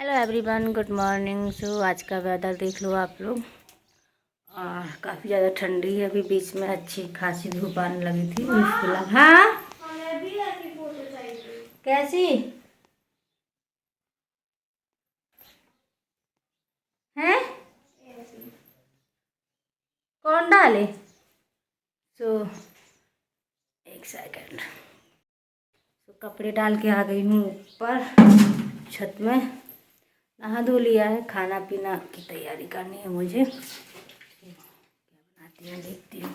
Hello everyone, good morning. So आज का weather देख लो आप लोग। काफ़ी ज़्यादा ठंडी है। अभी बीच में अच्छी खासी धूप आने लगी थी। फिलहाल हाँ कैसी है, कौन डाले? सो एक सेकंड। सो कपड़े डाल के आ गई हूँ ऊपर छत में। नहा धो लिया है। खाना पीना की तैयारी करनी है मुझे। क्या बनाती हूँ देखती हूँ।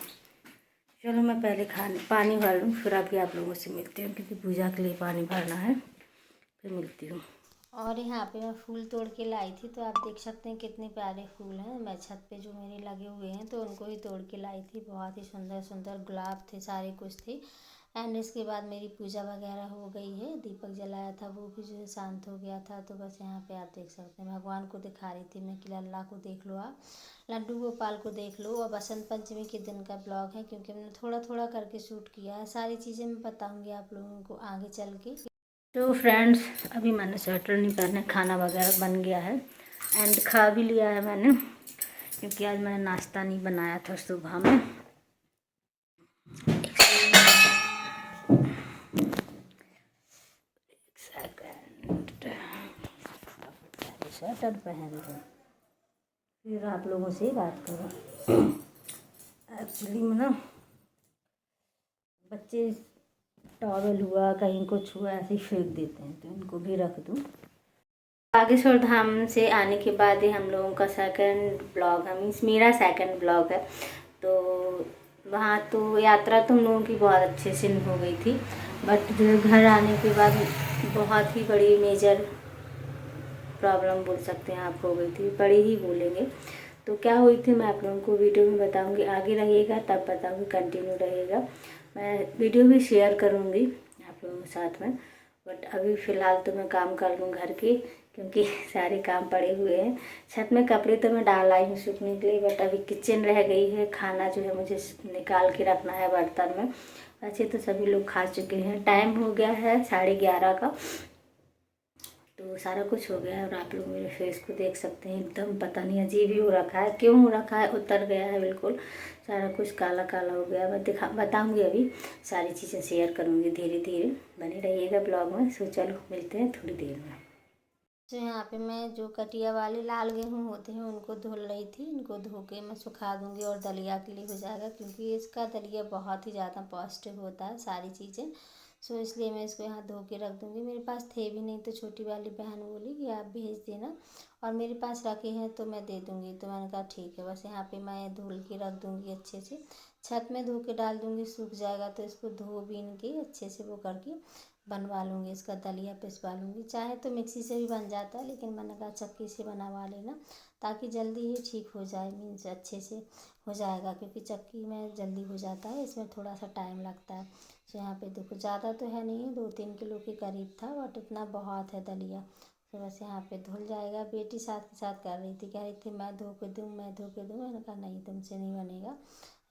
चलो मैं पहले पानी भर लूँ, फिर आप लोगों से मिलती हूँ, क्योंकि पूजा के लिए पानी भरना है। फिर मिलती हूँ। और यहाँ पे मैं फूल तोड़ के लाई थी, तो आप देख सकते हैं कितने प्यारे फूल हैं। मैं छत पे जो मेरे लगे हुए हैं तो उनको ही तोड़ के लाई थी। बहुत ही सुंदर सुंदर गुलाब थे, सारे कुछ थे। एंड इसके बाद मेरी पूजा वगैरह हो गई है। दीपक जलाया था, वो भी जो है शांत हो गया था। तो बस यहाँ पे आप देख सकते हैं भगवान को दिखा रही थी मैं कि लल्ला को देख लो, आप लड्डू गोपाल को देख लो। और बसंत पंचमी के दिन का ब्लॉग है, क्योंकि मैंने थोड़ा थोड़ा करके शूट किया है। सारी चीज़ें मैं बताऊँगी आप लोगों को आगे चल के। तो फ्रेंड्स, अभी मैंने स्वेटर नहीं पहने, खाना वगैरह बन गया है एंड खा भी लिया है मैंने, क्योंकि आज मैंने नाश्ता नहीं बनाया था सुबह में। स्वेटर पहन लो, फिर आप लोगों से ही बात करो। एक्चुअली में ना बच्चे टॉवल हुआ, कहीं कुछ हुआ, ऐसे ही फेंक देते हैं, तो इनको भी रख दूँ। बागेश्वर धाम से आने के बाद ही हम लोगों का सेकंड ब्लॉग है, मीन्स मेरा सेकंड ब्लॉग है। तो वहाँ तो यात्रा तो हम लोगों की बहुत अच्छे से हो गई थी, बट जो घर आने के बाद बहुत ही बड़ी मेजर प्रॉब्लम बोल सकते हैं आप, हो गई थी, बड़ी ही बोलेंगे। तो क्या हुई थी मैं आप लोगों को वीडियो में बताऊंगी। आगे रहिएगा तब बताऊंगी, कंटिन्यू रहेगा। मैं वीडियो भी शेयर करूंगी आप लोगों के साथ में। बट अभी फ़िलहाल तो मैं काम कर लूँ घर के, क्योंकि सारे काम पड़े हुए हैं। छत में कपड़े तो मैं डाल आई हूँ सूखने के लिए, बट अभी किचन रह गई है। खाना जो है मुझे निकाल के रखना है बर्तन में। वैसे तो सभी लोग खा चुके हैं। टाइम हो गया है 11:30 का, तो सारा कुछ हो गया है। और आप लोग मेरे फेस को देख सकते हैं, एकदम पता नहीं अजीब ही हो रखा है। क्यों हो रखा है, उतर गया है बिल्कुल, सारा कुछ काला काला हो गया। मैं बताऊंगी, अभी सारी चीज़ें शेयर करूंगी धीरे धीरे। बने रहिएगा ब्लॉग में। सो चलो मिलते हैं थोड़ी देर में। तो यहाँ पे मैं जो कटिया वाले लाल गेहूँ होते हैं उनको धुल रही थी। इनको धो के मैं सुखा दूंगी और दलिया के लिए हो जाएगा, क्योंकि इसका दलिया बहुत ही ज़्यादा पौष्टिक होता है सारी चीज़ें। सो इसलिए मैं इसको यहाँ धो के रख दूँगी। मेरे पास थे भी नहीं, तो छोटी वाली बहन बोली कि आप भेज देना, और मेरे पास रखे हैं तो मैं दे दूँगी। तो मैंने कहा ठीक है। बस यहाँ पे मैं धुल के रख दूँगी अच्छे से, छत में धो के डाल दूँगी, सूख जाएगा तो इसको धो बीन के अच्छे से वो करके बनवा लूँगी। इसका दलिया पिसवा लूँगी। चाहे तो मिक्सी से भी बन जाता है, लेकिन मैंने कहा चक्की से बनवा लेना, ताकि जल्दी ही ठीक हो जाए, मीन्स अच्छे से हो जाएगा, क्योंकि चक्की में जल्दी हो जाता है, इसमें थोड़ा सा टाइम लगता है। तो यहाँ पे देखो, ज़्यादा तो है नहीं है, 2-3 किलो के करीब था, बट इतना बहुत है दलिया। तो बस यहाँ पे धुल जाएगा। बेटी साथ के साथ कर रही थी, कह रही थी मैं धो के दूँ, मैं धो के दूँ। मैंने कहा नहीं, तुमसे नहीं बनेगा,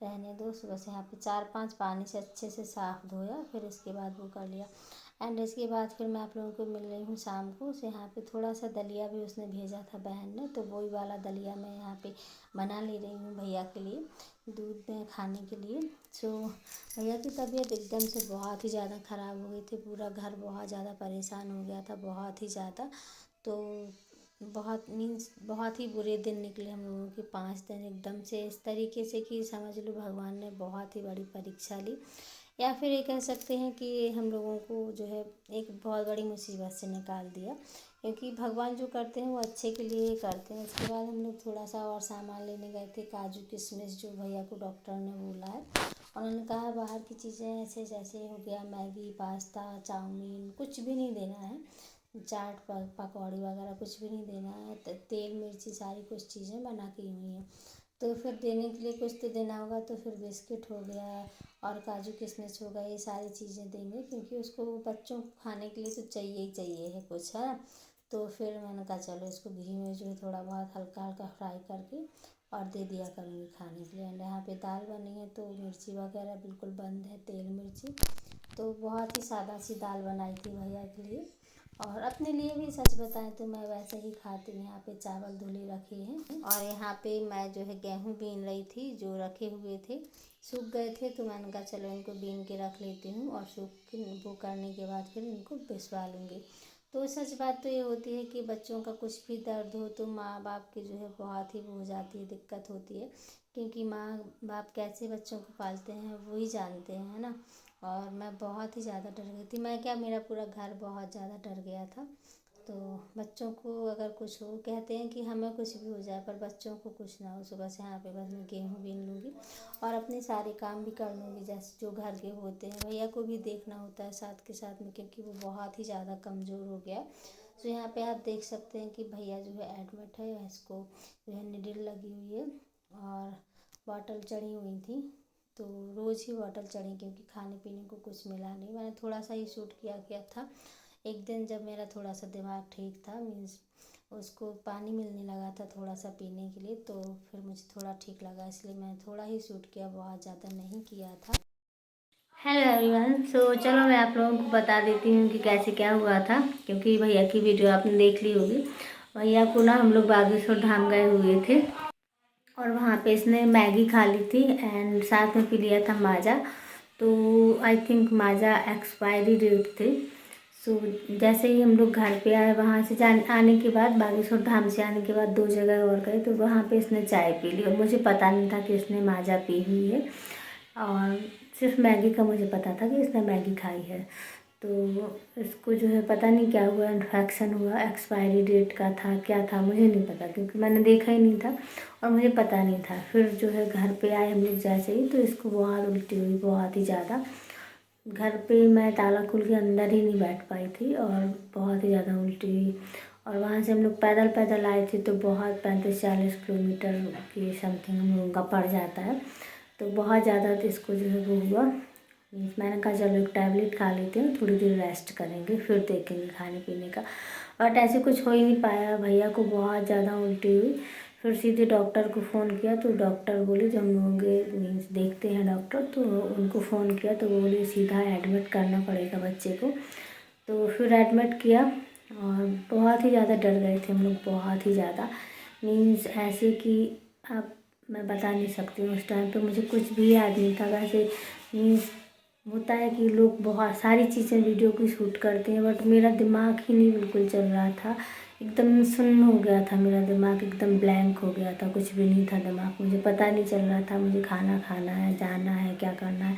रहने दो। सुबह से यहाँ पे 4-5 पानी से अच्छे से साफ़ धोया, फिर इसके बाद वो कर लिया। एंड इसके बाद फिर मैं आप लोगों को मिल रही हूँ शाम को। उसे यहाँ पे थोड़ा सा दलिया भी उसने भेजा था बहन ने, तो वही वाला दलिया मैं यहाँ पे बना ले रही हूँ भैया के लिए, दूध में खाने के लिए। सो भैया की तबीयत एकदम से बहुत ही ज़्यादा ख़राब हो गई थी। पूरा घर बहुत ज़्यादा परेशान हो गया था, बहुत ही ज़्यादा। तो बहुत मीन्स बहुत ही बुरे दिन निकले हम लोगों के 5 दिन एकदम से, इस तरीके से कि समझ लो भगवान ने बहुत ही बड़ी परीक्षा ली, या फिर ये कह सकते हैं कि हम लोगों को जो है एक बहुत बड़ी मुसीबत से निकाल दिया। क्योंकि भगवान जो करते हैं वो अच्छे के लिए ही करते हैं। उसके बाद हम लोग थोड़ा सा और सामान लेने गए थे, काजू किशमिश, जो भैया को डॉक्टर ने बोला है। उन्होंने कहा बाहर की चीज़ें ऐसे जैसे हो गया मैगी, पास्ता, चाउमीन, कुछ भी नहीं देना है। चाट पकौड़ी वगैरह कुछ भी नहीं देना है। तेल मिर्ची सारी कुछ चीज़ें मना की हुई हैं। तो फिर देने के लिए कुछ तो देना होगा, तो फिर बिस्किट हो गया और काजू किशमिश हो गया, ये सारी चीज़ें देंगे, क्योंकि उसको बच्चों को खाने के लिए तो चाहिए ही चाहिए है कुछ, है ना। तो फिर मैंने कहा चलो इसको घी में जो है थोड़ा बहुत हल्का हल्का फ्राई करके और दे दिया करूँगी खाने के लिए। एंड यहाँ पे दाल बनी है, तो मिर्ची वगैरह बिल्कुल बंद है, तेल मिर्ची। तो बहुत ही सादा सी दाल बनाई थी भैया के लिए। और अपने लिए भी सच बताएं तो मैं वैसे ही खाती हूँ। यहाँ पे चावल धुले रखे हैं और यहाँ पे मैं जो है गेहूँ बीन रही थी, जो रखे हुए थे सूख गए थे, तो मैंने कहा चलो इनको बीन के रख लेती हूँ और वो करने के बाद फिर इनको पिसवा लूँगी। तो सच बात तो ये होती है कि बच्चों का कुछ भी दर्द हो तो माँ बाप की जो है बहुत ही वो हो जाती है, दिक्कत होती है, क्योंकि माँ बाप कैसे बच्चों को पालते हैं वही जानते हैं, है ना। और मैं बहुत ही ज़्यादा डर गई थी, मैं क्या, मेरा पूरा घर बहुत ज़्यादा डर गया था। तो बच्चों को अगर कुछ हो, कहते हैं कि हमें कुछ भी हो जाए पर बच्चों को कुछ ना हो। सुबह से यहाँ पे बस मैं गेहूँ बीन लूँगी और अपने सारे काम भी कर लूँगी, जैसे जो घर के होते हैं। भैया को भी देखना होता है साथ के साथ में, क्योंकि वो बहुत ही ज़्यादा कमज़ोर हो गया है। तो यहाँ पे आप देख सकते हैं कि भैया जो है एडमिट है, इसको जो है निडिल लगी हुई है और बॉटल चढ़ी हुई थी। तो रोज़ ही बॉटल चढ़ी, क्योंकि खाने पीने को कुछ मिला नहीं। मैंने थोड़ा सा ही शूट किया था एक दिन, जब मेरा थोड़ा सा दिमाग ठीक था, मीन्स उसको पानी मिलने लगा था थोड़ा सा पीने के लिए, तो फिर मुझे थोड़ा ठीक लगा, इसलिए मैं थोड़ा ही शूट किया, बहुत ज़्यादा नहीं किया था। हेलो एवरीवन, सो चलो मैं आप लोगों को बता देती हूँ कि कैसे क्या हुआ था, क्योंकि भैया की वीडियो आपने देख ली होगी। भैया को ना हम लोग बागेश्वर धाम गए हुए थे और वहाँ पे इसने मैगी खा ली थी एंड साथ में पी लिया था माजा। तो I think Maaza expiry date थे। सो जैसे ही हम लोग घर पे आए, वहाँ से आने के बाद, बागेश्वर धाम से आने के बाद 2 जगह और गए, तो वहाँ पे इसने चाय पी ली और मुझे पता नहीं था कि इसने माजा पी हुई है। और सिर्फ मैगी का मुझे पता था कि इसने मैगी खाई है। तो इसको जो है पता नहीं क्या हुआ, इन्फेक्शन हुआ, एक्सपायरी डेट का था, क्या था मुझे नहीं पता, क्योंकि मैंने देखा ही नहीं था और मुझे पता नहीं था। फिर जो है घर पे आए हम लोग जैसे ही, तो इसको बहुत उल्टी हुई, बहुत ही ज़्यादा। घर पे मैं ताला खोल के अंदर ही नहीं बैठ पाई थी और बहुत ही ज़्यादा उल्टी हुई। और वहाँ से हम लोग पैदल पैदल आए थे, तो बहुत 35-40 किलोमीटर की समथिंग हम लोगों का पड़ जाता है। तो बहुत ज़्यादा तो इसको जो है वो हुआ। मैंने कहा चलो एक टैबलेट खा लेते हैं, थोड़ी देर रेस्ट करेंगे फिर देखेंगे खाने पीने का। बट ऐसे कुछ हो ही नहीं पाया, भैया को बहुत ज़्यादा उल्टी हुई। फिर सीधे डॉक्टर को फ़ोन किया, तो डॉक्टर बोले, जो हम लोगों के मीन्स देखते हैं डॉक्टर, तो उनको फ़ोन किया तो वो बोले सीधा एडमिट करना पड़ेगा बच्चे को। तो फिर एडमिट किया और बहुत ही ज़्यादा डर गए थे हम लोग, बहुत ही ज़्यादा। मीन्स ऐसे कि आप, मैं बता नहीं सकती हूँ, उस टाइम पे मुझे कुछ भी याद नहीं था। वैसे मीन्स होता है कि लोग बहुत सारी चीज़ें वीडियो की शूट करते हैं, बट मेरा दिमाग ही नहीं बिल्कुल चल रहा था, एकदम सुन्न हो गया था मेरा दिमाग, एकदम ब्लैंक हो गया था, कुछ भी नहीं था दिमाग, मुझे पता नहीं चल रहा था मुझे खाना खाना है, जाना है, क्या करना है,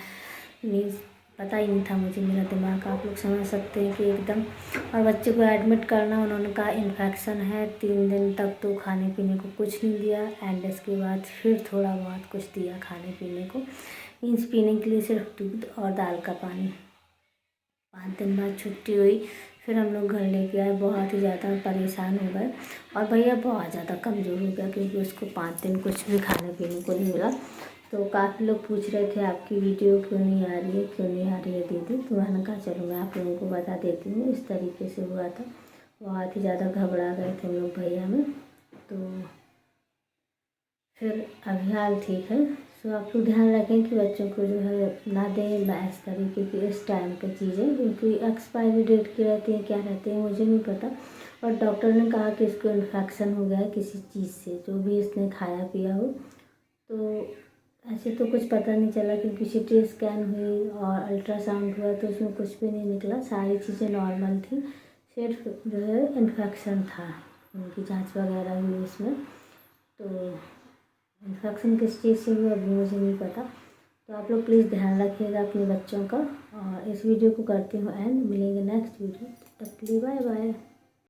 मीन्स पता ही नहीं था मुझे, मेरा दिमाग, आप लोग समझ सकते हैं कि एकदम। और बच्चे को एडमिट करना, उन्होंने कहा इन्फेक्शन है, 3 दिन तक तो खाने पीने को कुछ नहीं दिया एंड इसके बाद फिर थोड़ा बहुत कुछ दिया खाने पीने को, मीन्स पीने के लिए सिर्फ दूध और दाल का पानी। 5 दिन बाद छुट्टी हुई, फिर हम लोग घर लेके आए, बहुत ही ज़्यादा परेशान हो गए और भैया बहुत ज़्यादा कमज़ोर हो गया, क्योंकि उसको 5 दिन कुछ भी खाने पीने को नहीं मिला। तो काफ़ी लोग पूछ रहे थे आपकी वीडियो क्यों नहीं आ रही है, क्यों नहीं आ रही है दीदी, तो मैंने कहा चलो मैं आप लोगों को बता देती हूँ। इस तरीके से हुआ था, बहुत ही ज़्यादा घबरा गए थे हम लोग भैया में। तो फिर अभी हाल ठीक है। सो आप लोग ध्यान रखें कि बच्चों को जो है ना दें इस तरीके की इस टाइम पे चीज़ें, क्योंकि एक्सपायरी डेट की रहती हैं, क्या रहती है मुझे नहीं पता। और डॉक्टर ने कहा कि इसको इन्फेक्शन हो गया है किसी चीज़ से, जो भी इसने खाया पिया हो। तो ऐसे तो कुछ पता नहीं चला, क्योंकि CT स्कैन हुई और अल्ट्रासाउंड हुआ तो उसमें कुछ भी नहीं निकला, सारी चीज़ें नॉर्मल थी, सिर्फ जो है इन्फेक्शन था, उनकी जांच वगैरह हुई इसमें। तो इन्फेक्शन किस चीज़ से हुआ अभी मुझे नहीं पता। तो आप लोग प्लीज़ ध्यान रखिएगा अपने बच्चों का। और इस वीडियो को करती हूँ एंड, मिलेंगे नेक्स्ट वीडियो, तब तक के लिए बाय बाय।